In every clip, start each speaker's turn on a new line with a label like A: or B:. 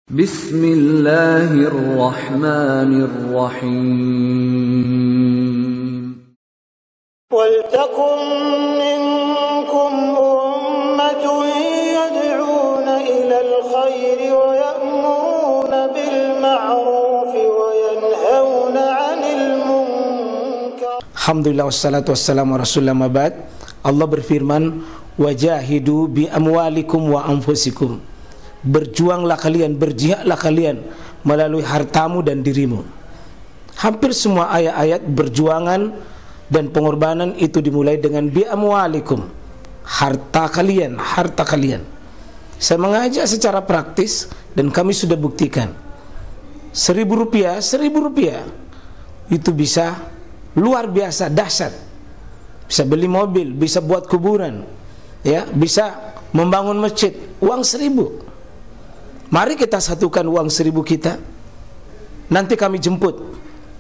A: Bismillahirrahmanirrahim.
B: Waltakum minkum ummatun yad'una ilal khairi wa ya'muruna bil ma'rufi wa yanhauna 'anil munkar.
C: Alhamdulillah wassalatu wassalamu ala rasulillah ma ba'd. Allah berfirman, wajahidu bi amwalikum wa anfusikum. Berjuanglah kalian, berjihadlah kalian melalui hartamu dan dirimu. Hampir semua ayat-ayat berjuangan dan pengorbanan itu dimulai dengan bi amwalikum, harta kalian, harta kalian. Saya mengajak secara praktis dan kami sudah buktikan. Rp1.000 itu bisa luar biasa dahsyat. Bisa beli mobil, bisa buat kuburan, ya, bisa membangun masjid. Uang 1.000. Mari kita satukan uang 1.000 kita. Nanti kami jemput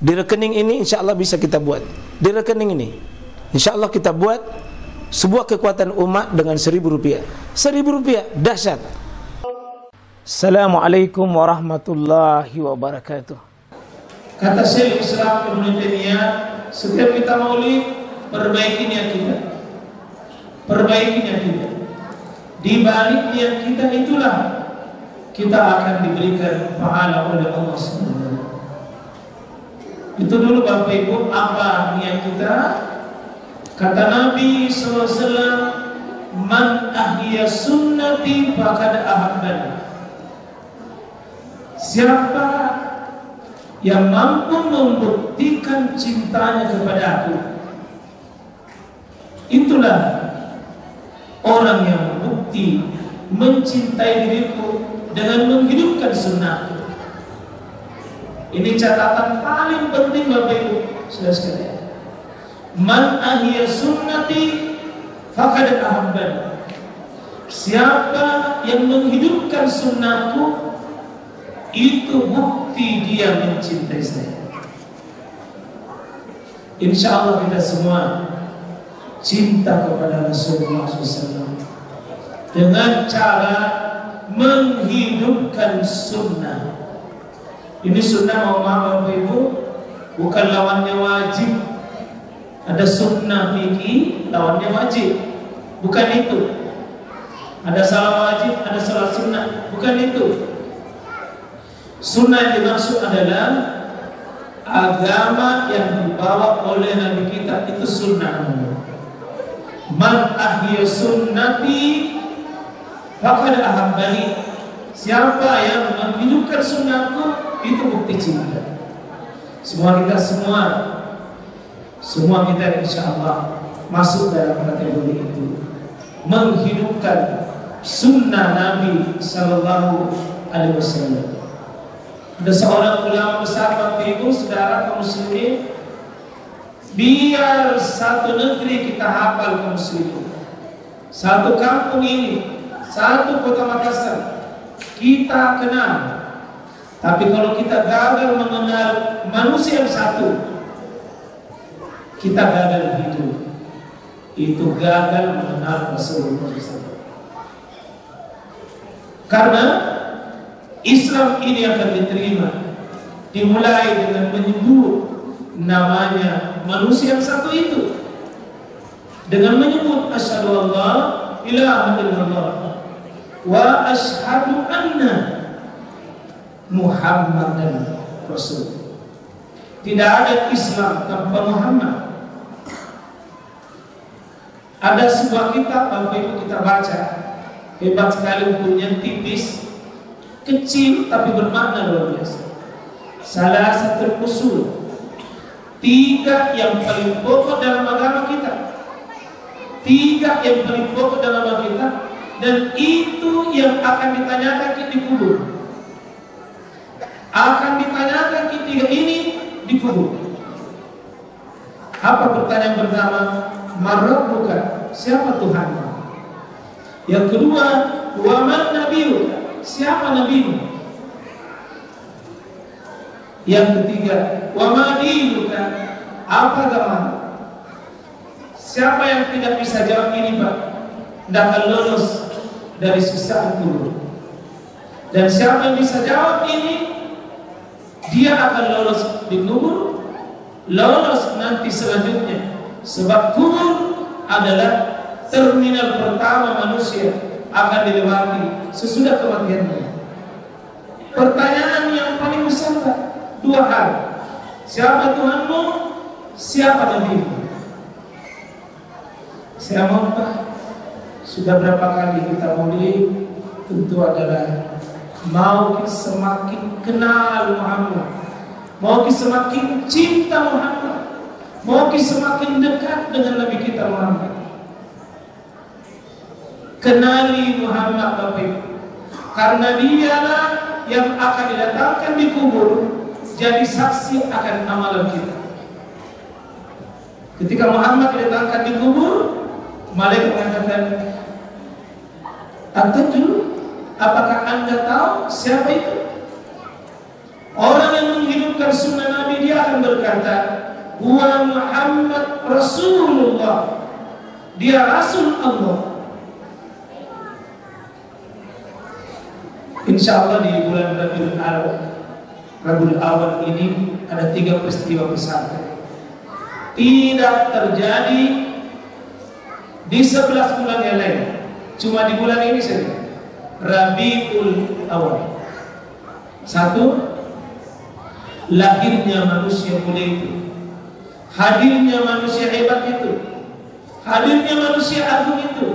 C: di rekening ini, insya Allah bisa kita buat. Di rekening ini, insya Allah kita buat sebuah kekuatan umat dengan Rp1.000. Rp1.000 dahsyat. Assalamualaikum warahmatullahi wabarakatuh.
D: Kata Syekh Islam Ibnu Taimiyah, setiap kita maulid, perbaiki niat kita. Perbaiki niat kita. Di balik niat kita itulah kita akan diberikan pahala oleh Allah SWT. Itu dulu Bapak Ibu, apa niat kita? Kata Nabi SAW, man ahya sunnati faqad ahabbani. Siapa yang mampu membuktikan cintanya kepada aku, itulah orang yang bukti mencintai diriku dengan menghidupkan sunnahku. Ini catatan paling penting Bapak Ibu saudara sekalian. Man ahya sunnati faqad ahabbani. Siapa yang menghidupkan sunnahku, itu bukti dia mencintai saya. Insya Allah kita semua cinta kepada Rasulullah SAW dengan cara menghidupkan sunnah. Ini sunnah, mohon maaf Bapak Ibu, bukan lawannya wajib. Ada sunnah fikih, lawannya wajib, bukan itu. Ada salah wajib, ada salah sunnah, bukan itu. Sunnah yang dimaksud adalah agama yang dibawa oleh Nabi kita, itu sunnah namanya. Man ahya sunnati faqad ahabbani. Siapa yang menghidupkan sunnahku, itu bukti cinta. Semua kita insya Allah masuk dalam kategori itu, menghidupkan sunnah Nabi Sallallahu Alaihi Wasallam. Ada seorang ulama besar Bapak Ibu, saudara kaum muslimin, biar satu negeri kita hafal kaum muslimin, satu kampung ini, satu kota Makassar kita kenal, tapi kalau kita gagal mengenal manusia yang satu, kita gagal hidup. Itu gagal mengenal Rasulullah SAW. Karena Islam ini akan diterima dimulai dengan menyebut namanya manusia yang satu itu, dengan menyebut asyhadu alla ilaha illallah wa asyhadu anna Muhammadan Rasul. Tidak ada Islam tanpa Muhammad. Ada sebuah kitab Bapak Ibu kita baca, hebat sekali bukunya, tipis, kecil tapi bermakna luar biasa. Salah satu usul, 3 yang paling pokok dalam agama kita, 3 yang paling pokok dalam agama kita, dan itu yang akan ditanyakan di kubur. Akan ditanyakan ketiga ini di kubur. Apa pertanyaan pertama? Marabbuka, siapa Tuhanmu? Yang kedua, wa man nabiyuka, siapa nabimu? Yang ketiga, wa ma dinuka, apa agamamu? Siapa yang tidak bisa jawab ini Pak, tidak akan lolos dari siksa kubur. Dan siapa yang bisa jawab ini, dia akan lolos di kubur, lolos nanti selanjutnya. Sebab kubur adalah terminal pertama manusia akan dilewati sesudah kematiannya. Pertanyaan yang paling besar dua hal: siapa Tuhanmu? Siapa Nabi-Mu? Saya maukah sudah berapa kali kita mulai, tentu adalah mau semakin kenal Muhammad, mau semakin cinta Muhammad, mau semakin dekat dengan Nabi kita Muhammad. Kenali Muhammad Bapak Ibu, karena dialah yang akan didatangkan di kubur jadi saksi akan amalan kita. Ketika Muhammad didatangkan di kubur, malaikat mengatakan, "Atadru, apakah Anda tahu siapa itu?" Orang yang menghidupkan sunnah Nabi, dia akan berkata, "Huwa Muhammad Rasulullah." Dia Rasul Allah. Insya Allah di bulan Rabiul Awal ini ada 3 peristiwa besar. Tidak terjadi di 11 bulan yang lain, cuma di bulan ini saja, Rabiul Awal. 1, lahirnya manusia mulia itu, hadirnya manusia hebat itu, hadirnya manusia agung itu,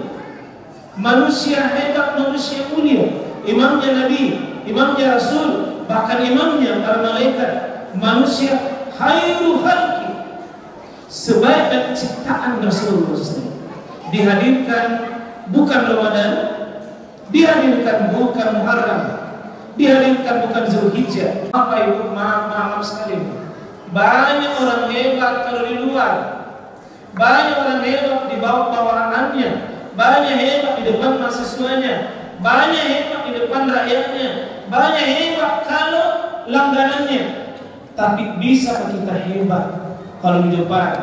D: manusia hebat, manusia mulia, imamnya Nabi, imamnya Rasul, bahkan imamnya para malaikat, manusia khairu khalqi, sebaik ciptaan Rasulullah SAW. Dihadirkan bukan Ramadan, dihadirkan bukan Muharram, dihadirkan bukan Zulhijjah. Apa Ibu, maaf sekali, banyak orang hebat kalau di luar, banyak orang hebat di bawah bawahannya, banyak hebat di depan mahasiswanya, banyak hebat di depan rakyatnya, banyak hebat kalau langganannya. Tapi bisa kita hebat kalau di depan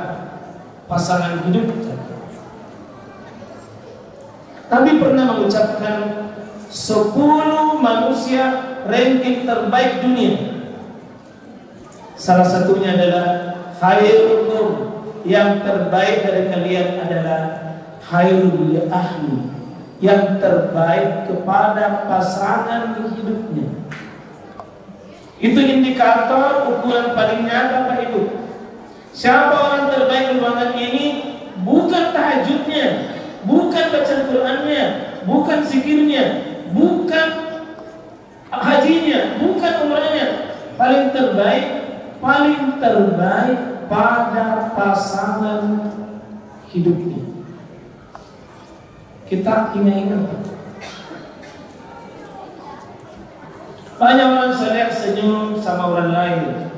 D: pasangan hidup kita? Tapi pernah mengucapkan 10 manusia ranking terbaik dunia. Salah satunya adalah khairukum, yang terbaik dari kalian adalah khairul li ahli, yang terbaik kepada pasangan hidupnya. Itu indikator ukuran paling nyata Pak Ibu. Siapa orang terbaik di ruangan ini? Bukan tahajudnya, bukan baca Qur'annya, bukan zikirnya, bukan hajinya, bukan umrahnya. Paling terbaik pada pasangan hidupnya. Kita ingat-ingat. Banyak orang saya lihat senyum sama orang lain,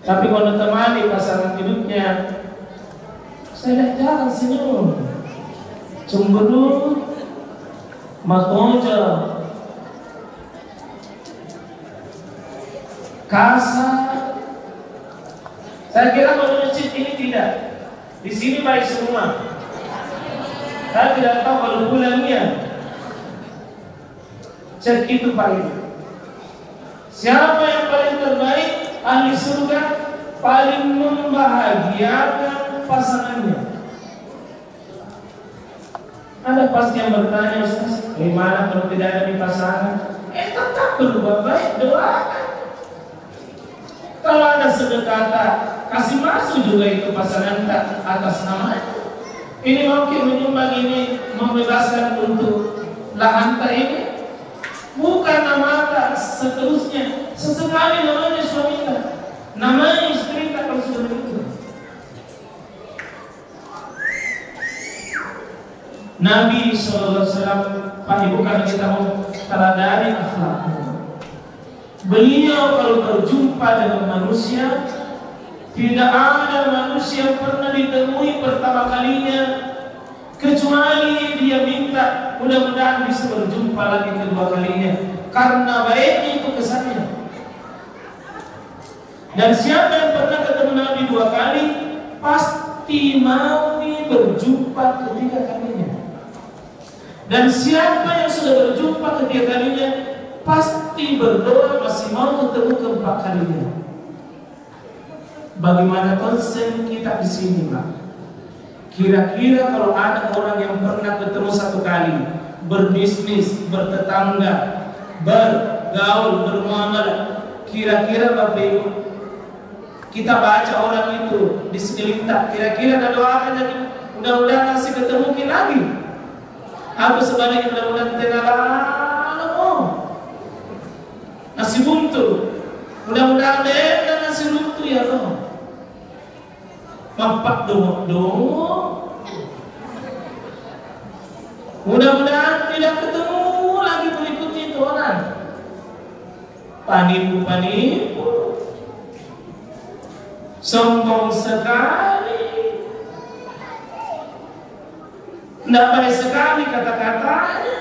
D: tapi kalau temani pasangan hidupnya, saya lihat jarang senyum. Cemburu, makoja, kasar. Saya kira kalau masjid ini tidak, di sini baik semua. Saya tidak tahu kalau bulannya. Cek itu Pak Ibu. Siapa yang paling terbaik? Ahli surga, paling membahagiakan pasangannya. Ada pasti yang bertanya, Ustaz, gimana kalau tidak ada di pasangan? Tetap berbuat baik, doakan. Kalau ada sedekah, kasih masuk juga itu pasangan atas namanya. Ini mungkin menyumbang ini, membebaskan untuk lahan ini. Bukan nama tak seterusnya. Sesekali namanya suami tak, namanya istri tak, kalau sudah begitu. Nabi SAW, Pak Ibu, karena kita mau teladani akhlaknya. Beliau kalau berjumpa dengan manusia, tidak ada manusia yang pernah ditemui pertama kalinya kecuali dia minta mudah-mudahan bisa berjumpa lagi kedua kalinya, karena baiknya itu kesannya. Dan siapa yang pernah ketemu Nabi 2 kali pasti mau berjumpa ketiga kalinya. Dan siapa yang sudah berjumpa ketiga kalinya pasti pasti berdoa masih mau ketemu keempat kalinya. Bagaimana konsen kita di sini, Pak? Kira-kira kalau ada orang yang pernah ketemu satu kali, berbisnis, bertetangga, bergaul, bermuamalah, kira-kira Bapak Ibu, kita baca orang itu di sekeliling kita, kira-kira ada doakan jadi mudah-mudahan masih ketemu kita lagi. Atau sebaliknya mudah-mudahan nasi buntu, mudah-mudahan nasi buntu ya loh. Mampak dongok-dongok, mudah-mudahan tidak ketemu lagi berikutnya itu orang. Panipu-panipu, sombong sekali, tidak baik sekali kata-katanya,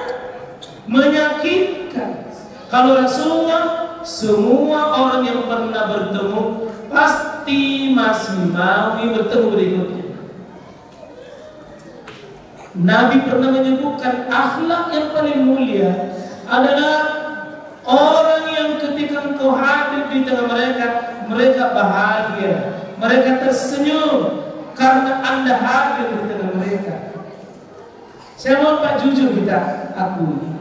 D: menyakitkan. Kalau Rasulullah, semua orang yang pernah bertemu pasti masih mau bertemu berikutnya. Nabi pernah menyebutkan akhlak yang paling mulia adalah orang yang ketika engkau hadir di tengah mereka, mereka bahagia, mereka tersenyum karena Anda hadir di tengah mereka. Saya mau Pak jujur kita akui.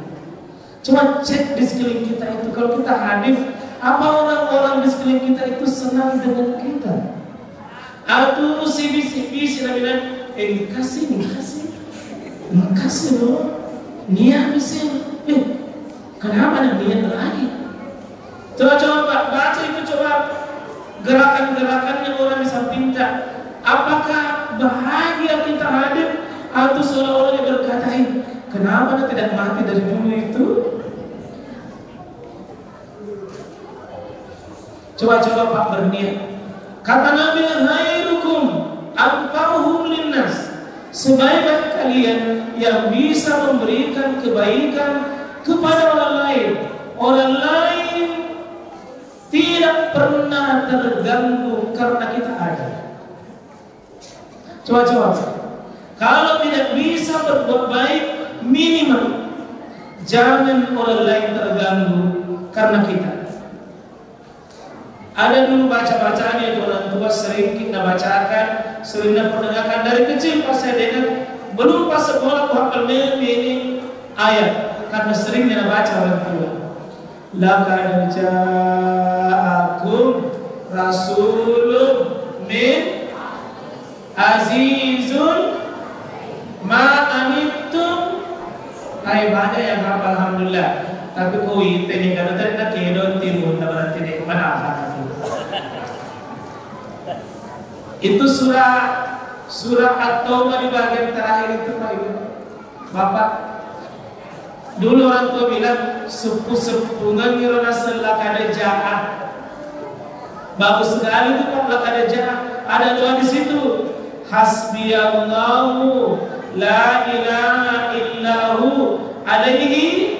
D: Cuma cek di sekeliling kita itu, kalau kita hadir, apa orang-orang di sekeliling kita itu senang dengan kita? Atau si Nabi bilang, kasih loh, niat bisa, kenapa ada niat lagi? Coba baca itu, coba gerakan-gerakan yang orang di samping kita. Apakah bahagia kita hadir atau seolah-olah dia berkata, kenapa anda tidak mati dari dulu itu? Coba-coba Pak berniat. Kata Nabi, khairukum anfa'uhum linnas. Sebaik-baik kalian yang bisa memberikan kebaikan kepada orang lain. Orang lain tidak pernah terganggu karena kita ada. Coba-coba. Kalau tidak bisa berbuat baik, minimal jangan orang lain terganggu karena kita. Ada dulu baca-bacaan yang orang tua sering kita bacakan, sering kita perdengarkan dari kecil. Pas saya dengar, belum pas sekolah aku hafal ini ayat karena sering kita baca orang tua. Laqad ja'akum rasulun min azizun ma'anittum. Hai banyak yang hafal alhamdulillah. Tapi kau itu ni kalau tadi nak kedon timun, tak berarti dek mana apa itu. Itu surah At-Taubah di bagian terakhir itu Pak Ibu. Bapak, dulu orang tua bilang sepuh-sepuh ngirona selakada jahat. Bagus sekali itu Pak, lakada jahat. Ada doa di situ. Hasbiyallahu la ilaha illahu alaihi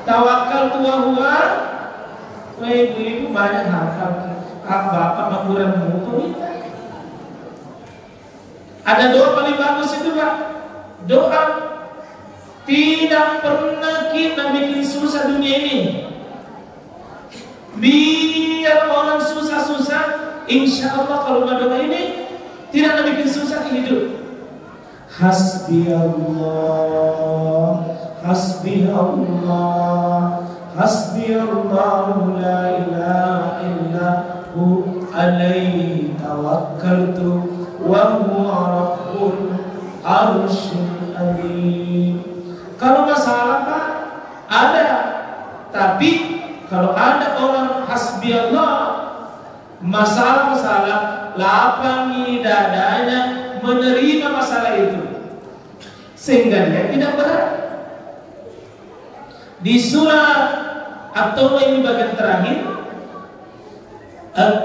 D: tawakkaltu wa huwa. Ibu-ibu banyak hafal. Bapak makuran mutu. Ada doa paling bagus itu Pak. Doa tidak pernah kita bikin susah dunia ini. Biar orang susah-susah, insya Allah kalau doa ini tidak bikin susah hidup. Hasbi Allah, hasbi Allah, hasbi Allah, la ilaha illa hu, alaihi tawakkaltu wa huwa rabbul arsyil azim. Kalau masalah Pak ada, tapi kalau ada orang hasbi Allah, masalah-masalah lapangi dadanya menerima masalah itu sehingga dia tidak berat. Di surah At-Taubah ini bagian terakhir,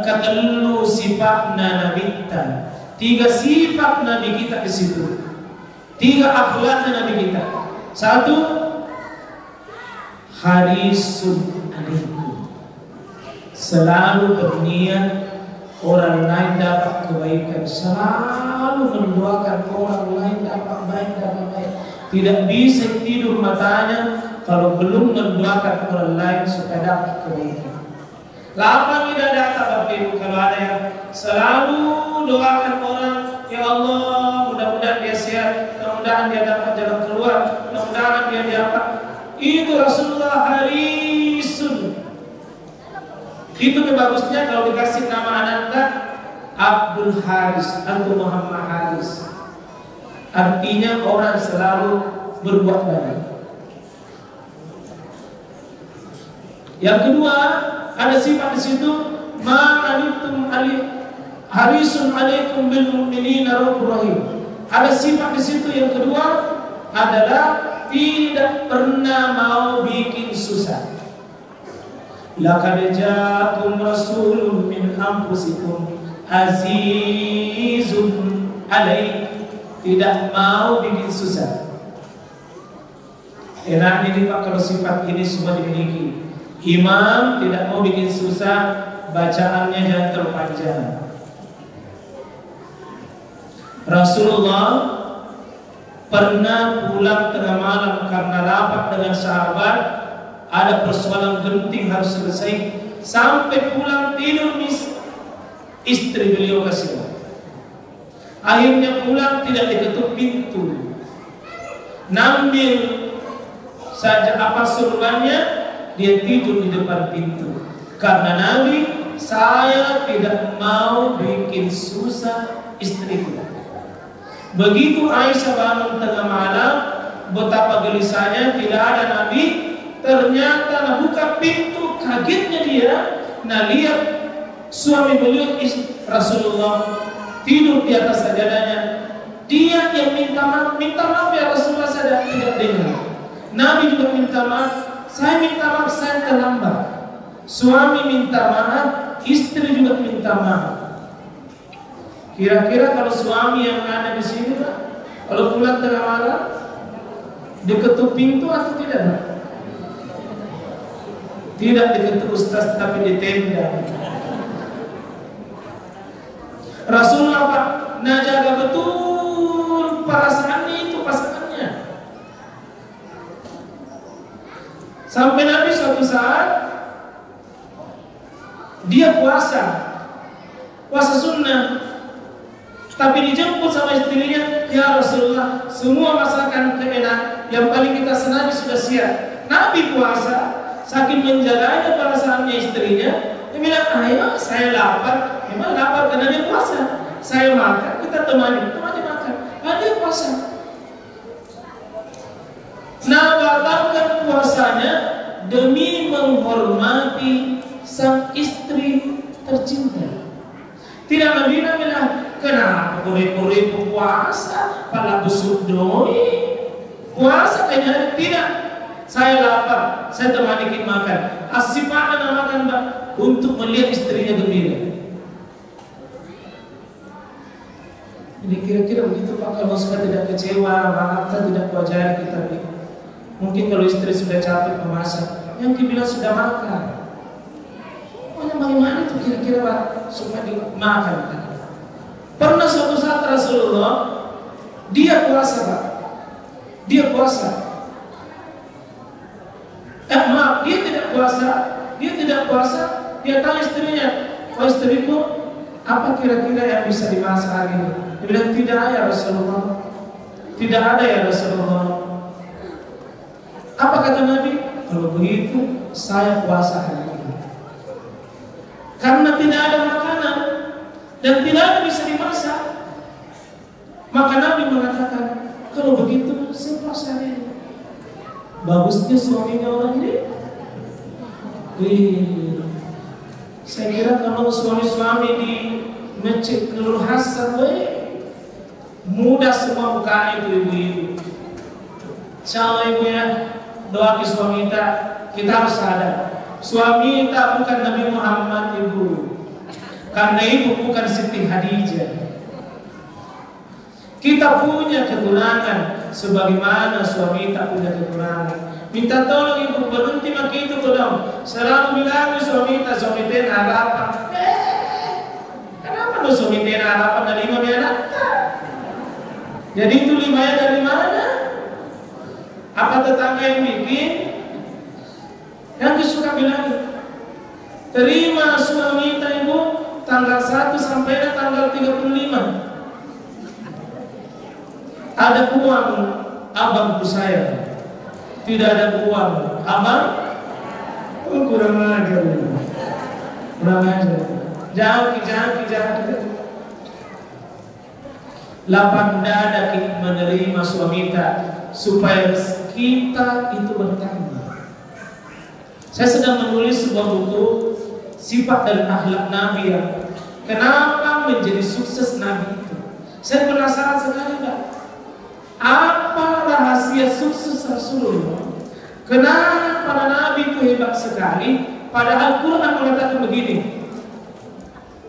D: katalu sifatna nabita. 3 sifat Nabi kita di situ. 3 akhlaknya Nabi kita. 1, harisun alaikum. Selalu berniat orang lain dapat kebaikan, selalu mendoakan orang lain dapat baik. Tidak bisa tidur matanya kalau belum mendoakan orang lain supaya dapat kebaikan. Lapang tidak ada Bapak Ibu kalau ada yang selalu doakan orang, ya Allah mudah-mudahan dia sehat, mudah-mudahan dia dapat jalan keluar, mudah-mudahan dia dapat. Itu Rasulullah harisun. Itu bagusnya kalau dikasih nama ananda Abdul Haris atau Muhammad Haris. Artinya orang selalu berbuat baik. Yang kedua, ada sifat di situ ma'anitum harisun alaikum bil mu'minina raufur rahim. Ada sifat di situ yang kedua adalah tidak pernah mau bikin susah. Laqad ja'akum rasulun min anfusikum azizun alaihi, tidak mau bikin susah. Enak ini Pak kalau sifat ini semua dimiliki. Imam tidak mau bikin susah, bacaannya jangan terlalu panjang. Rasulullah pernah pulang tengah malam karena rapat dengan sahabat, ada persoalan genting harus selesai, sampai pulang tidur istri beliau kasih. Akhirnya pulang tidak diketuk pintu, ngambil saja apa surbannya, dia tidur di depan pintu. Karena Nabi, saya tidak mau bikin susah istriku. Begitu Aisyah bangun tengah malam, betapa gelisahnya, tidak ada Nabi. Ternyata buka pintu, kagetnya dia, nah lihat suami beliau Rasulullah tidur di atas sajadahnya. Dia yang minta maaf ya Rasulullah, saya tidak dengar. Nabi juga minta maaf, saya minta maaf, saya terlambat. Suami minta maaf, istri juga minta maaf. Kira-kira kalau suami yang ada di sini Pak, kalau pulang tengah malam diketuk pintu atau tidak? Tidak diketuk ustaz tapi ditendang. Rasulullah Pak, nah jaga betul perasaannya itu pasangannya. Sampai Nabi suatu saat dia puasa sunnah, tapi dijemput sama istrinya, ya Rasulullah, semua masakan keenak yang paling kita senangi sudah siap. Nabi puasa, saking menjaganya perasaannya istrinya, dia bilang, ayo saya lapar. Memang lapar karena dia puasa. Saya makan, kita temani makan. Dia puasa. Nah, batalkan puasanya demi menghormati sang istri tercinta. Tidak Nabi bilang, kenapa kure-kure puasa, pala busuk doi. Puasa kayaknya tidak. Saya lapar, saya temani kita makan. Asifat dan makan Mbak untuk melihat istrinya gembira. Jadi kira-kira begitu Pak, kalau sudah tidak kecewa, maaf tidak kuajari kita. Mungkin kalau istri sudah capek memasak, yang dibilang sudah makan. Bagaimana itu kira-kira Pak supaya dimakan? Pernah suatu saat Rasulullah dia puasa Pak, dia puasa. Dia tidak puasa. Dia tanya istrinya, oh istriku, apa kira-kira yang bisa dimasak hari ini? Dia bilang, tidak ya Rasulullah, tidak ada ya Rasulullah. Apa kata Nabi? Kalau begitu saya puasa hari ini, karena tidak ada makanan dan tidak ada bisa dimasak. Maka Nabi mengatakan, kalau begitu saya puasa hari ini. Bagusnya suaminya orang ini. Saya kira kalau suami-suami di Masjid Nurul Hasan, mudah semua buka itu ibu-ibu. Insyaallah ibu ya, doa ke suami kita harus sadar. Suami kita bukan Nabi Muhammad ibu, karena ibu bukan Siti Khadijah. Kita punya kekurangan sebagaimana suami tak punya kekurangan. Minta tolong ibu berhenti maki itu dong. Selalu bilang suami tena harapan. Kenapa lo suami tena harapan dari 5 anak? Jadi itu 5 dari mana? Apa tetangga yang bikin? Yang suka bilang, terima suami ibu tanggal 1 sampai tanggal 35. Ada uang abangku saya, tidak ada uang abang. Kurang ajar, kurang ajar. Jangan. Lapang dada kita menerima suami kita supaya kita itu bertambah. Saya sedang menulis sebuah buku sifat dan akhlak Nabi yang kenapa menjadi sukses Nabi itu. Saya penasaran sekali, Pak. Apa rahasia sukses Rasulullah? Kenapa Nabi itu hebat sekali? Padahal Al-Quran mengatakan begini,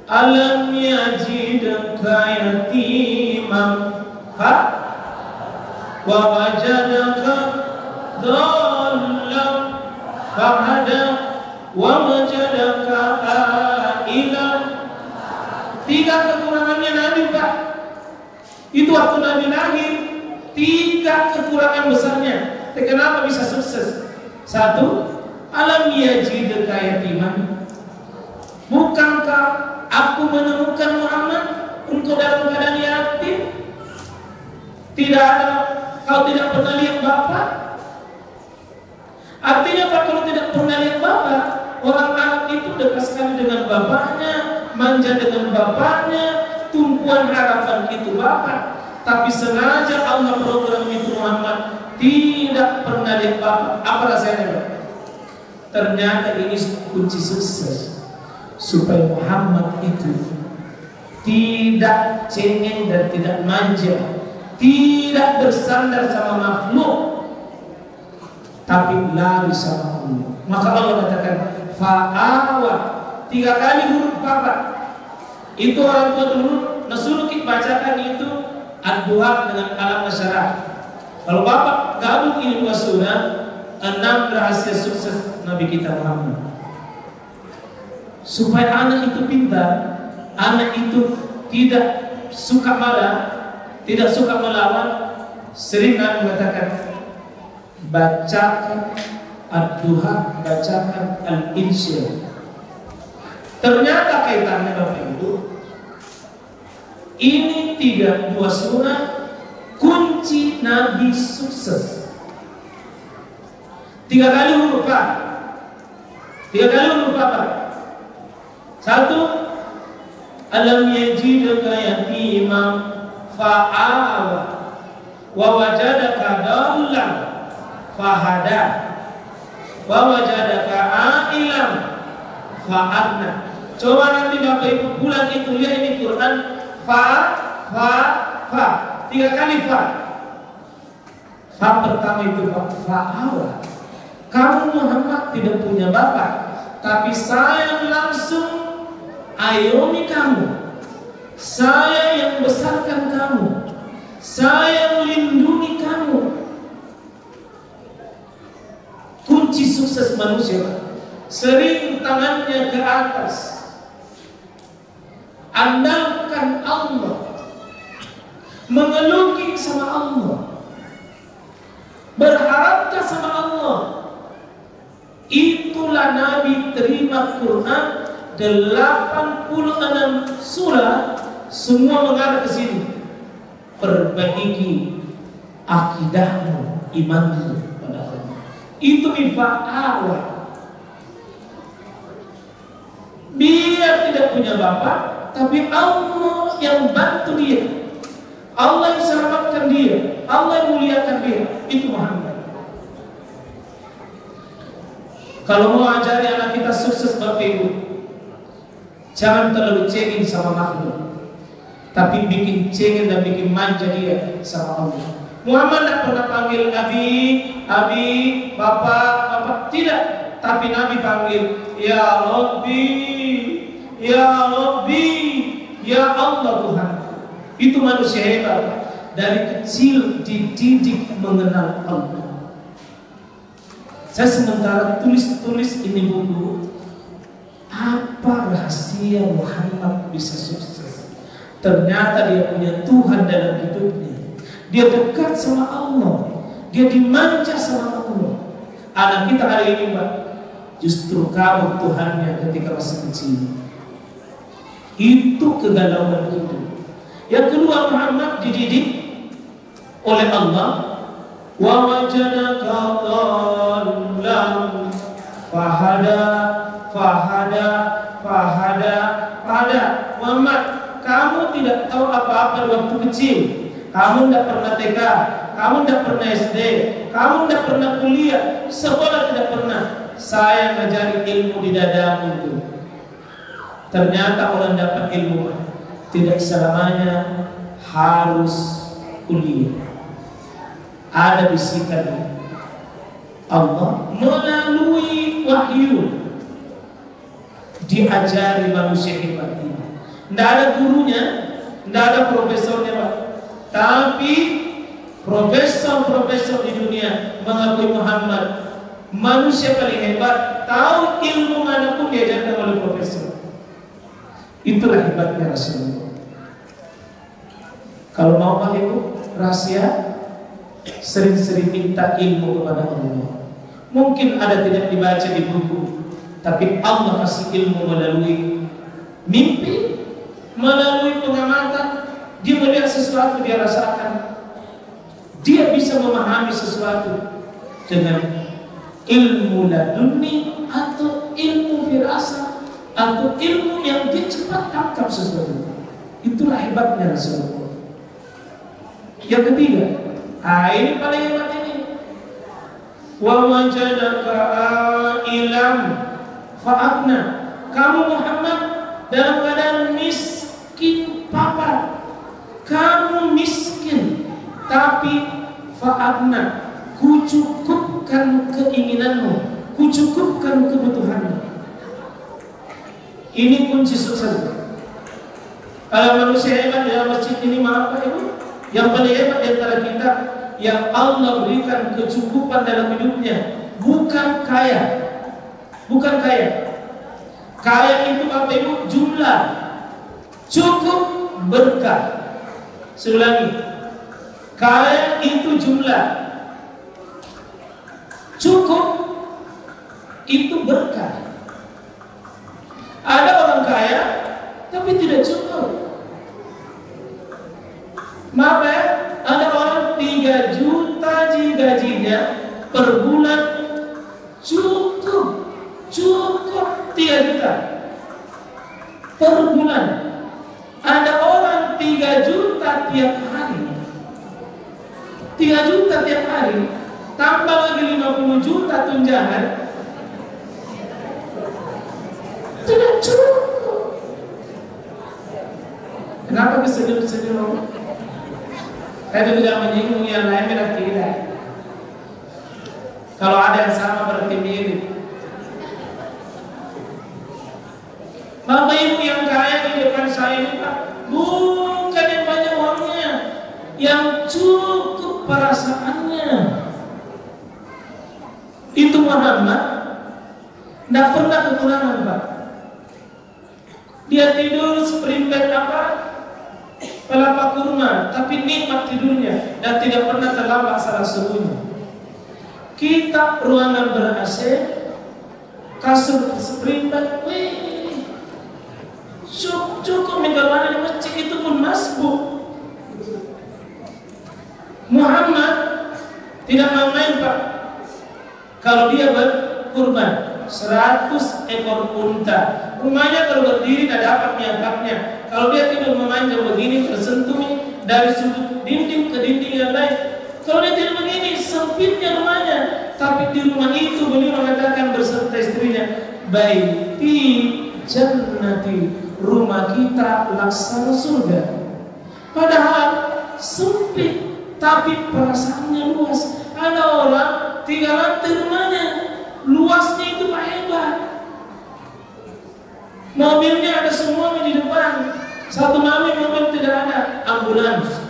D: alam yajidaka yatiman wa wajadaka dhallan fahada wa wajadaka ailan. 3 kekurangannya Nabi, Pak. Itu waktu Nabi lahir, 3 kekurangan besarnya. Kenapa bisa sukses? 1, alam yajidaka yatiman. Bukankah aku menemukan Muhammad engkau dalam keadaan yatim? Tidak ada, kau tidak pernah lihat bapak. Artinya Pak, kalau tidak pernah lihat bapak, orang Arab itu dekat sekali dengan bapaknya, manja dengan bapaknya, tumpuan harapan itu bapak. Tapi sengaja Allah program itu Muhammad tidak pernah lihat bapak. Apa rasanya, Pak? Ternyata ini kunci sukses, supaya Muhammad itu tidak cengeng dan tidak manja, tidak bersandar sama makhluk, tapi lari sama Allah. Maka Allah katakan fa'awa, 3 kali huruf Bapak. Itu orang tua dulu Nasul kita bacakan itu ad-duha dengan alam nasyarah. Kalau Bapak gabung ini 2 surah, 6 rahasia sukses Nabi kita Muhammad. Supaya anak itu pintar, anak itu tidak suka marah, tidak suka melawan. Sering Nabi mengatakan, bacakan ad-duha, bacakan al-insyirah. Ternyata kaitannya Bapak Ibu, ini 2 surah kunci Nabi sukses. 3 kali huruf Pak. 3 kali huruf Pak. 1, alam yajidaka yatiman fa'awa wa wajadaka dhallan fahada wa wajadaka ailan fa'adna. Coba nanti Bapak Ibu pulang itu lihat ini Quran, fa 3 kali fa. Fa pertama itu fa'awa. Kamu Muhammad tidak punya bapak, tapi saya langsung ayomi kamu, saya yang besarkan kamu, saya melindungi kamu. Kunci sukses manusia, sering tangannya ke atas, andalkan Allah, mengeluki sama Allah, berharapkan sama Allah. Itulah Nabi terima Quran 86 surah, semua mengarah ke sini. Perbaiki akidahmu, imanmu pada Allah. Itu mifa'awah. Dia tidak punya bapak, tapi Allah yang bantu dia, Allah yang selamatkan dia, Allah yang muliakan dia. Itu Muhammad. Kalau mau ajari anak kita sukses Bapak Ibu, jangan terlalu cengeng sama makhluk, tapi bikin cengeng dan bikin manja dia sama Allah. Muhammad tidak pernah panggil Abi, Bapak, tidak. Tapi Nabi panggil Ya Rabbi, Ya Rabbi, Ya Allah Tuhan. Itu manusia hebat, dari kecil dididik mengenal Allah. Saya sementara tulis ini buku, apa rahasia Muhammad bisa sukses? Ternyata dia punya Tuhan dalam hidupnya. Dia dekat sama Allah, dia dimanja sama Allah. Anak kita hari ini Mbak, justru kabur Tuhannya ketika masih kecil. Itu kegalauan hidup. Yang kedua, Muhammad dididik oleh Allah. Wa wajadaka dhallan fahada. Muhammad, kamu tidak tahu apa-apa di waktu kecil. Kamu tidak pernah TK, kamu tidak pernah SD, kamu tidak pernah kuliah, sekolah tidak pernah. Saya ngajari ilmu di dadamu itu. Ternyata orang dapat ilmu tidak selamanya harus kuliah. Ada bisikan Allah melalui wahyu, diajari manusia hebat ini. Tidak ada gurunya, tidak ada profesornya, Pak. Tapi profesor-profesor di dunia mengakui Muhammad manusia paling hebat, tahu ilmu manapun diajarkan oleh profesor. Itulah hebatnya Rasulullah. Kalau mau Pak Ibu rahasia, sering-sering minta ilmu kepada Allah. Mungkin ada tidak dibaca di buku, tapi Allah kasih ilmu melalui mimpi, melalui pengamatan. Dia melihat sesuatu, dia rasakan, dia bisa memahami sesuatu dengan ilmu laduni atau ilmu firasat atau ilmu yang dia cepat tangkap sesuatu. Itulah hebatnya Rasulullah. Yang ketiga, ini paling hebat ini. Wa wajadaka ilam fa'abna. Kamu Muhammad dalam keadaan miskin papa. Kamu miskin, tapi fa'abna, kucukupkan keinginanmu, kucukupkan kebutuhanmu. Ini kunci sukses. Kalau manusia hebat dalam masjid ini, maaf Pak Ibu, yang paling hebat di antara kita yang Allah berikan kecukupan dalam hidupnya, bukan kaya. Bukan kaya. Kaya itu Bapak Ibu jumlah, cukup, berkah. Saya ulangi, kaya itu jumlah, cukup itu berkah. Ada orang kaya tapi tidak cukup. Maaf ya, ada orang 3 juta gajinya per bulan, cukup 3 juta per bulan. Ada orang 3 juta tiap hari, 3 juta tiap hari, tambah lagi 50 juta tunjangan, tidak cukup. Kenapa kesenyum-senyum? Saya tidak menyinggung yang lain, berarti tidak. Kalau ada yang sama berarti mirip. Bapak Ibu yang kaya di depan saya ini Pak, bukan yang banyak uangnya, yang cukup perasaannya. Itu Muhammad tidak pernah kekurangan Pak. Dia tidur seperempat pelapa kurma, tapi nikmat tidurnya dan tidak pernah terlambat salah subuhnya. Kita ruangan ber-AC, kasur seperempat, cukup menggawana di masjid, itu pun masbuk. Muhammad tidak main Pak. Kalau dia berkurban 100 ekor unta, rumahnya kalau berdiri tidak dapat menyangkapnya. Kalau dia tidur memanjang begini, tersentuh dari sudut dinding ke dinding yang lain. Kalau dia tidur begini, sempitnya rumahnya. Tapi di rumah itu beliau mengatakan beserta istrinya, baiti jannati, rumah kita laksana surga. Padahal sempit, tapi perasaannya luas. Ada orang 3 lantai rumahnya, luasnya itu Pak hebat. Mobilnya ada semua di depan. Satu mobil tidak ada, ambulans.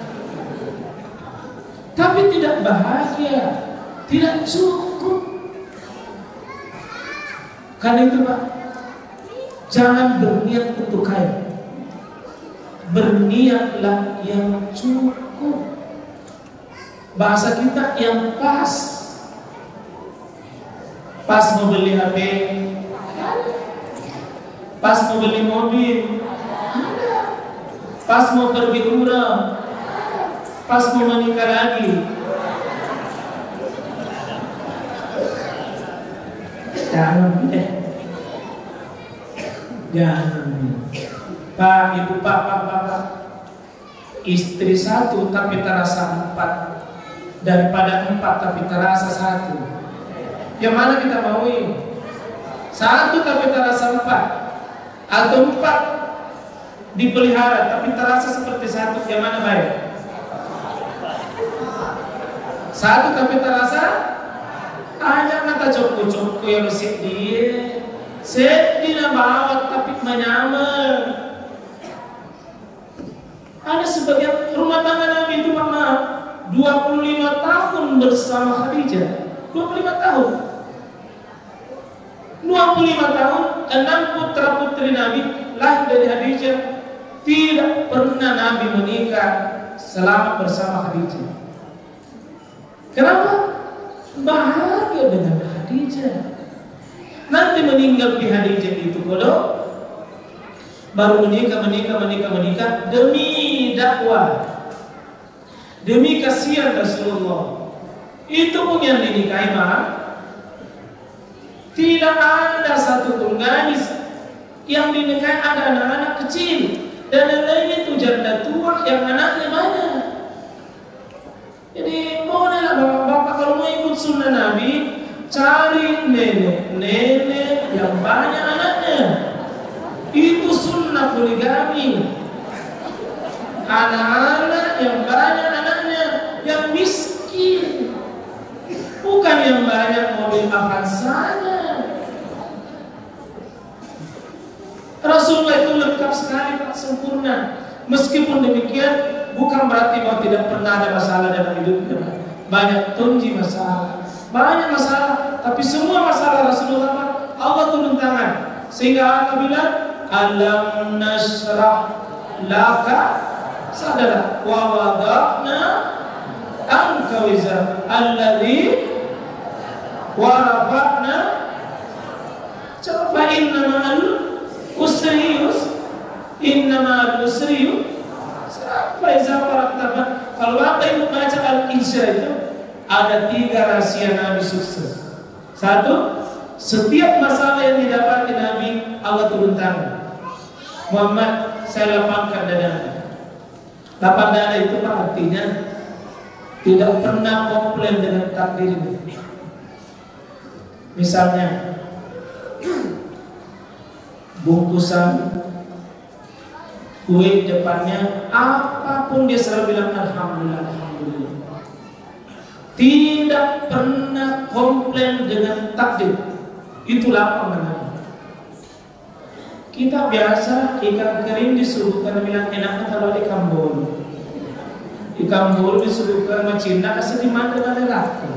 D: Tapi tidak bahagia, tidak cukup. Karena itu Pak, jangan berniat untuk kaya. Berniatlah yang cukup. Bahasa kita yang pas. Pas mau beli HP Pas mau beli mobil, pas mau pergi umrah, pas mau menikah lagi. Jangan deh. Jangan. Pak, ibu, pak. Istri satu tapi terasa 4, daripada 4 tapi terasa 1. Yang mana kita mau ini? 1 tapi terasa 4, atau 4 dipelihara tapi terasa seperti 1. Yang mana baik? 1 tapi terasa hanya mata coko-coko yang sedih na bawat tapi menyaman. Ada sebagian rumah tangga Nabi itu mama 25 tahun bersama Khadijah. 25 tahun. 25 tahun, 6 putra putri Nabi lahir dari Khadijah. Tidak pernah Nabi menikah selama bersama Khadijah. Kenapa? Bahagia dengan Khadijah. Nanti meninggal di Khadijah itu kodok, baru menikah demi dakwah, demi kasihan Rasulullah. Itu pun yang dinikahi mah tidak ada satupun gadis yang dinikahi ada anak-anak kecil, dan yang lain itu janda tua yang anaknya banyak. Jadi bolehlah bapak-bapak kalau mau ikut sunnah Nabi, cari nenek yang banyak anaknya. Itu sunnah poligami. Anak-anak yang banyak anaknya, yang miskin, bukan yang banyak mobil Avanza-nya. Rasulullah itu lengkap sekali, Pak, sempurna. Meskipun demikian, bukan berarti bahwa tidak pernah ada masalah dalam hidupnya. Banyak tunji masalah, banyak masalah, tapi semua masalah Rasulullah Allah turun tangan, sehingga Allah bilang, alam nashrah laka sadara wa wada'na anka wizra alladhi wa rafa'na fa inna ma'al usri yusra, inna ma'al usri yusra fa iza faragta. Kalau Bapak Ibu baca Al-Insya itu ada 3 rahasia Nabi sukses. 1, setiap masalah yang didapati Nabi Allah turun tangan. Muhammad, saya lapangkan dadamu. Lapang dada itu artinya tidak pernah komplain dengan takdir ini. Misalnya bungkusan kue di depannya, apapun dia selalu bilang alhamdulillah, alhamdulillah. Tidak pernah komplain dengan takdir. Itu lapang namanya. Kita biasa ikan kering disuguhkan, bilang enaknya kalau ikan bolu. Ikan bolu disuguhkan sama Cina, kasih dimana dengan neraka.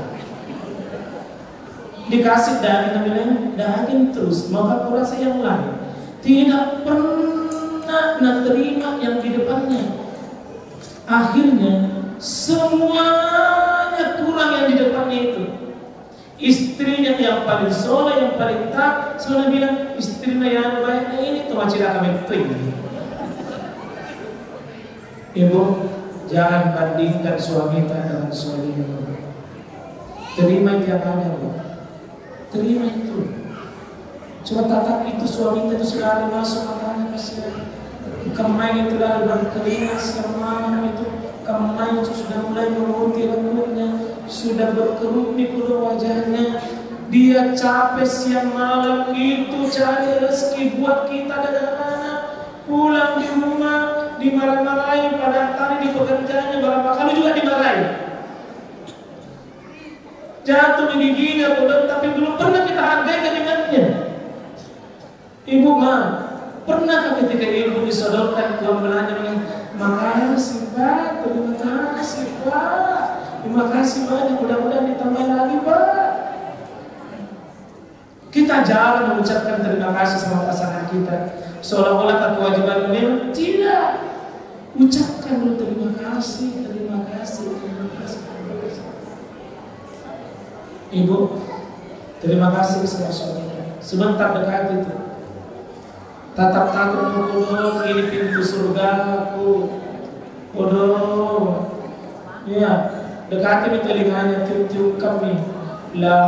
D: Dikasih daging, bilang daging terus, maka aku rasa yang lain. Tidak pernah terima yang di depannya. Akhirnya semuanya kurang yang di depannya itu. Istrinya yang paling soleh, yang paling taat, soalnya bilang istrinya yang baik, ini tuh macam kami ini. Ibu, jangan bandingkan suami dengan suaminya. Terima yang ada, Bu. Terima itu. Cuma tatap itu suami itu sekali masuk matanya kasihan. Kemain itu lalu berkeringat semalam itu. Kemain itu sudah mulai memutih rambutnya, sudah berkerut di kulit wajahnya. Dia capek siang malam itu cari rezeki buat kita dan anak-anak. Pulang di rumah dimarah-marahi, pada hari di pekerjaannya berapa kali juga dimarahi. Jatuh di giginya, tapi belum pernah kita hargai keringatnya. Ibu mah, pernah ketika ibu disodorkan uang belanja dengan makasih Pak, terima kasih Pak, terima kasih banyak, mudah-mudahan ditambah lagi Pak. Kita jarang mengucapkan terima kasih sama pasangan kita, seolah-olah kewajiban memang tidak. Ucapkan dulu terima kasih, terima kasih, terima kasih, terima kasih. Ibu, terima kasih sama suami. Sebentar dekat itu tatap takut kudu ini pintu surgaku. Bodoh. Ya, dekati telinganya tiup-tiup kami. La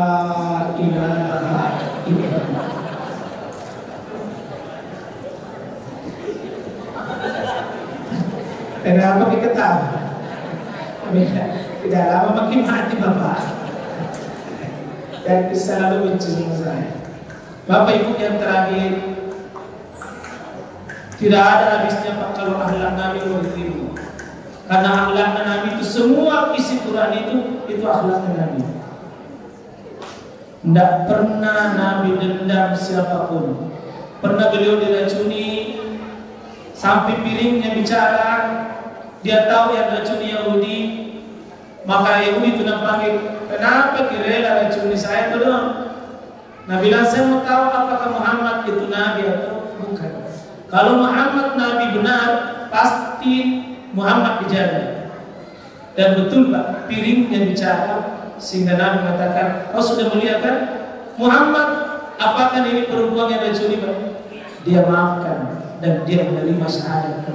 D: ilaha illallah. Kenapa kita tahu? Tidak lama makin mati Bapak. Dan selalu benci sama saya. Bapak Ibu yang terakhir, tidak ada habisnya Pak kalau akhlak Nabi berilmu. Karena akhlak Nabi itu semua isi Quran itu akhlak Nabi. Tidak pernah Nabi dendam siapapun. Pernah beliau diracuni sampai piringnya bicara. Dia tahu yang racuni Yahudi, maka Yahudi itu panggil, kenapa kirela racuni saya itu dong? Nabi bilang, saya mau tahu apakah Muhammad itu Nabi atau bukan. Kalau Muhammad Nabi benar, pasti Muhammad dijaga. Dan betul Pak, piringnya bicara, sehingga Nabi mengatakan, kau sudah melihat kan? Muhammad, apakah ini perempuan yang racuni Pak? Dia maafkan dan dia menerima syahadat.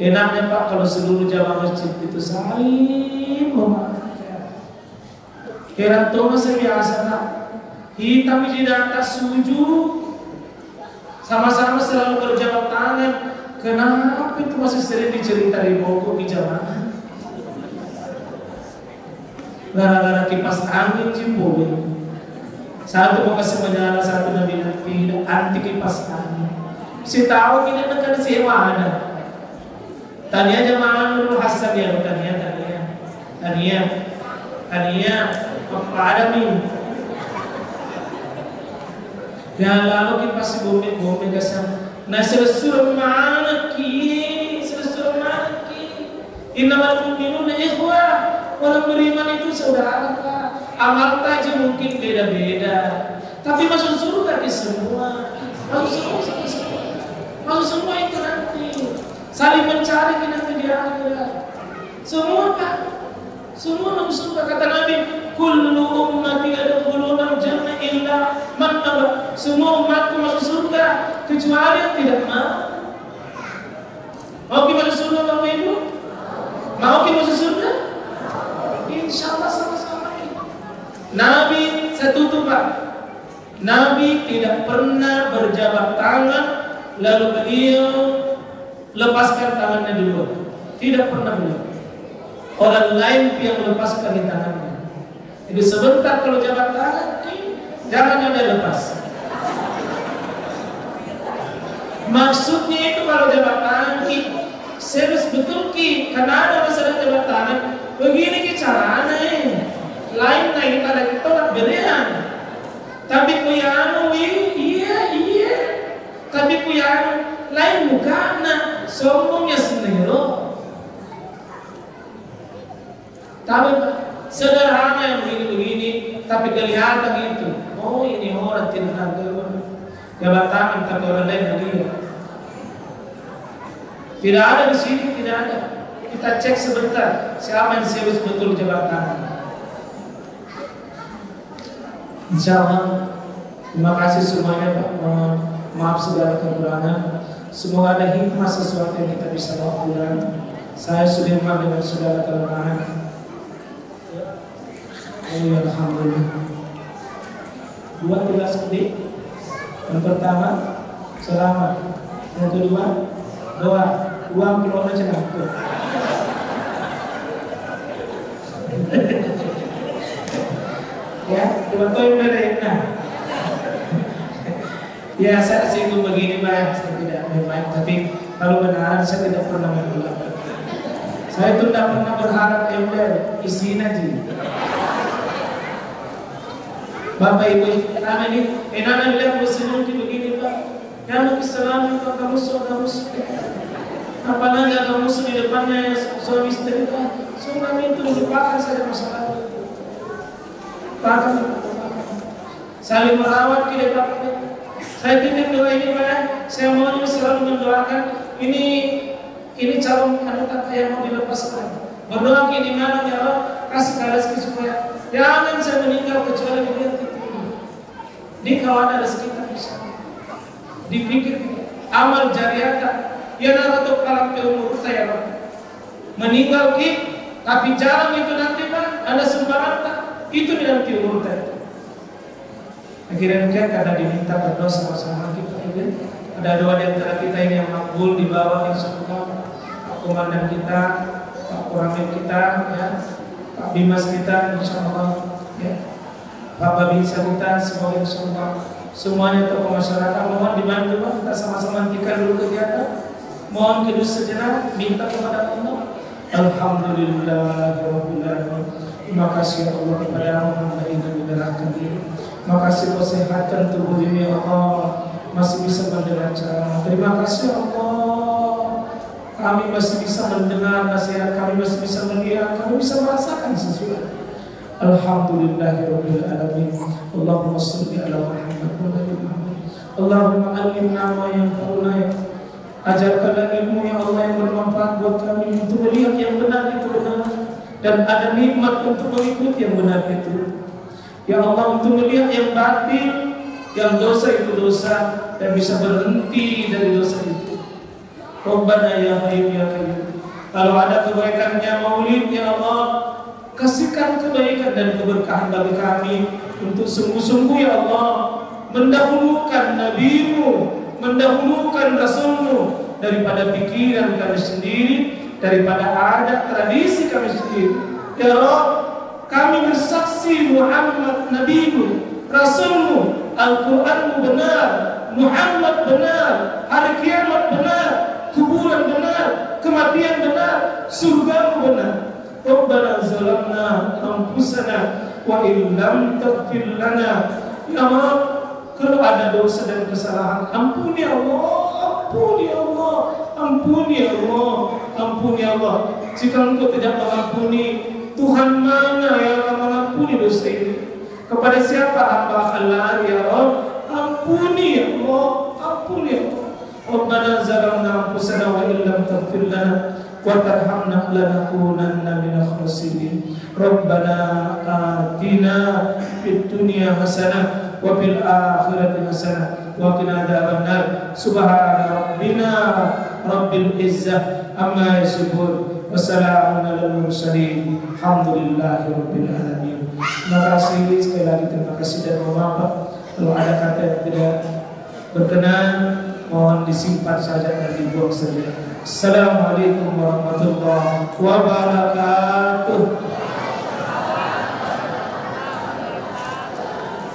D: Enaknya Pak kalau seluruh jamaah masjid itu saling memaafkan. Heran Thomas biasa Pak, hitam di atas sujud, sama-sama selalu berjabat tangan. Kenapa itu masih sering dicerita di Bogor di jamaah? Gara-gara kipas angin Cimbori. Satu mau kasih menyala, satu Nabi tidak anti kipas angin. Si tahu ini akan sewa ada. Tania jamaah Nurul Hasan ya, Tania apa ada nih? Ya lalu kita pasti bombe gasam. Nah selesai mana ki? Innamal mu'minuna ikhwah. Orang beriman itu saudara Pak. Amal taji mungkin beda-beda, tapi masuk surga di semua. Masuk semua itu nanti. Saling mencari nanti di akhirat. Semua Pak, semua masuk surga. Kata Nabi, kullu ummati yadkhuluna al-jannah illa man aba. Semua umatku masuk surga kecuali yang tidak mau. Mau kita masuk surga Bapak Ibu? Mau kita masuk surga? Insyaallah sama-sama. Nabi saya tutup Pak. Nabi tidak pernah berjabat tangan lalu beliau lepaskan tangannya di luar. Tidak pernah beliau. Orang lain yang lepaskan di tangannya. Jadi sebentar kalau jabat tangan, jangan ada lepas. Maksudnya itu kalau jabat tangan, serius betul ki, karena ada masalah jabat tangan. Begini ki caranya, lain naik ada tolak berian. Tapi kuyanu, iya. Tapi kuyanu lain mukana, sombongnya sendiri. Tapi sederhana yang begini-begini, tapi kelihatan itu. Oh ini orang tidak ada jabat tangan, tapi orang lain dia. Tidak ada di sini, tidak ada. Kita cek sebentar siapa yang serius betul jabat tangan. Insyaallah. Terima kasih semuanya Pak. Maaf segala kekurangan. Semoga ada hikmah sesuatu yang kita bisa bawa pulang. Saya Sudirman dengan segala kelemahan. Alhamdulillah. 2 tugas kedik. Yang pertama, selamat. Yang kedua, doa. Uang keluar aja aku. Ya, coba yang berenak. Ya, saya singgung begini Pak, saya tidak memang, tapi kalau benaran saya tidak pernah menolak. Saya itu tidak pernah berharap ember, isiin aja. Bapak Ibu, karena ini enak lihat muslim begini Pak. Yang Islam itu kamu apalagi agak musuh di depannya suami istri Pak. Suami itu lupakan saja masalah itu. Bahkan saling merawat kita Pak. Saya titip doa ini Pak. Saya mau selalu mendoakan ini calon anak yang mau dilepaskan. Berdoa di mana ya Allah kasih rezeki supaya jangan saya meninggal kecuali dia. Di kawan ada sekitar di sana. dipikir amal jariah ya naratuk kalam ke umur saya meninggal ki tapi jalan itu nanti Pak ada sumbangan tak itu nanti umur saya. Akhirnya karena diminta berdoa sama-sama kita ini ada doa di antara kita ini yang makbul di bawah insyaallah Pak Komandan kita, Pak Koramil kita, ya, Pak Bimas kita insyaallah, ya, Pak Babinsa kita, semoga insyaallah semuanya tokoh masyarakat mohon dibantu Pak kita sama-sama hentikan dulu kegiatan. Mohon kedus sejenak minta kepada Allah. Alhamdulillahirabbil alamin. Terima kasih Allah kepada Muhammad yang menerangkan diri. Terima kasih kau sehatkan tubuh ini ya Allah masih bisa mendengar ceramah. Terima kasih Allah kami masih bisa mendengar nasihat, kami masih bisa melihat, kami bisa merasakan sesuatu. Alhamdulillahirabbil alamin. Allahumma shalli ala Muhammad wa ali Muhammad. Allahumma allimna ma yanfa'una ya. Ajarkanlah ilmu yang Allah yang bermanfaat buat kami untuk melihat yang benar itu benar dan ada nikmat untuk mengikuti yang benar itu. Ya Allah untuk melihat yang batil, yang dosa itu dosa dan bisa berhenti dari dosa itu. Rabbana ya Hayyu ya Qayyum. Kalau ada kebaikannya maulid ya Allah, kasihkan kebaikan dan keberkahan bagi kami untuk sungguh-sungguh ya Allah mendahulukan Nabi-Mu, mendahulukan Rasul-Mu daripada pikiran kami sendiri, daripada adat tradisi kami sendiri. Ya Rabb, kami bersaksi Muhammad Nabi-Mu, Rasul-Mu, Al-Quran-Mu benar, Muhammad benar, hari kiamat benar, kuburan benar, kematian benar, surga-Mu benar. Rabbana zalamna anfusana wa illam taghfir lana. Ya Rabb, kalau ada dosa dan kesalahan, ampuni Allah, ampuni Allah, ampuni Allah, ampuni Allah. Jika Engkau tidak mengampuni, Tuhan mana yang akan mengampuni dosa ini? Kepada siapa hamba Allah ya Rabb? Ampuni Allah, ampuni Allah. Rabbana zalamna anfusana wa illam taghfir lana wa tarhamna lanakunanna minal khasirin. Rabbana atina fid dunya hasanah wa fil akhirati hasanah wa qina adzabannar. Subhana rabbina rabbil izzah amma yasifun wa salamun alal mursalin. Alhamdulillahi rabbil alamin. Terima kasih sekali lagi, terima kasih dan mohon maaf kalau ada kata yang tidak berkenan mohon disimpan saja dan dibuang saja. Assalamualaikum warahmatullahi wabarakatuh.